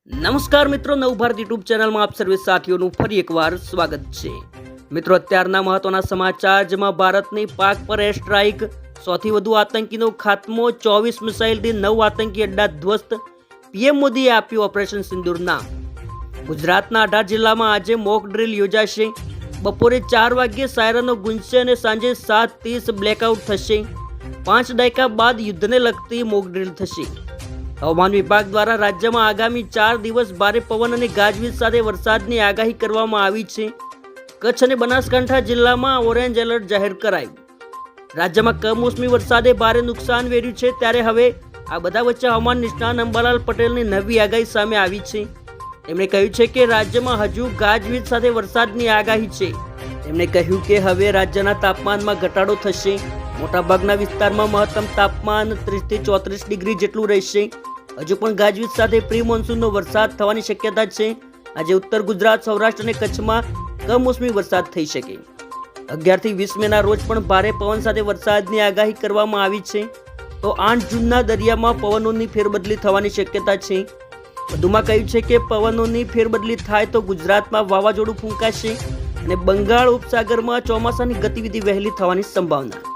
નમસ્કાર મિત્રો, નવભારત યુટ્યુબ ચેનલમાં આપ સર્વે સાથીઓનું ફરી એકવાર સ્વાગત છે। મિત્રો, અત્યારના મહત્વના સમાચાર, જેમાં ભારતની પાક પર એર સ્ટ્રાઇક, સૌથી વધુ આતંકીનો ખાત્મો, 24 મિસાઇલથી 9 આતંકી અડ્ડા ધ્વસ્ત, પીએમ મોદીએ આપ્યું ઓપરેશન સિંદૂર નામ। ગુજરાતના 18 જિલ્લામાં આજે મોક ડ્રીલ યોજાશે। બપોરે 4 વાગ્યે સાયરનો ગુંજશે અને સાંજે 7:30 બ્લેકઆઉટ થશે। 5 દાયકા બાદ યુદ્ધને લગતી મોક ડ્રીલ થશે। હવામાન વિભાગ દ્વારા રાજ્યમાં આગામી 4 દિવસ ભારે પવન અને ગાજવીજ સાથે વરસાદની આગાહી કરવામાં આવી છે। કચ્છ અને બનાસકાંઠા જિલ્લામાં ઓરેન્જ એલર્ટ જાહેર કરાયું। રાજ્યમાં કમોસમી વરસાદે ભારે નુકસાન વેર્યું છે, ત્યારે હવે આ બધા વચ્ચે હવામાન નિષ્ણાત અંબાલાલ પટેલની નવી આગાહી સામે આવી છે। તેમણે કહ્યું છે કે રાજ્યમાં હજુ ગાજવીજ સાથે વરસાદની આગાહી છે। તેમણે કહ્યું કે હવે રાજ્યના તાપમાનમાં ઘટાડો થશે। મોટાભાગના વિસ્તારમાં મહત્તમ તાપમાન 30 થી 34 ડિગ્રી જેટલું રહેશે। હજુ પણ ગાજવીજ સાથે પ્રી મોન્સૂનનો વરસાદ થવાની શક્યતા છે। આજે ઉત્તર ગુજરાત, સૌરાષ્ટ્ર અને કચ્છમાં કમોસમી વરસાદ થઈ શકે। 11 થી 20 મેના રોજ પણ ભારે પવન સાથે વરસાદની આગાહી કરવામાં આવી છે। તો 8 જૂનના દરિયામાં પવનોની ફેરબદલી થવાની શક્યતા છે। વધુમાં કહ્યું છે કે પવનોની ફેરબદલી થાય તો ગુજરાતમાં વાવાઝોડું ફૂંકાશે અને બંગાળ ઉપસાગરમાં ચોમાસાની ગતિવિધિ વહેલી થવાની સંભાવના।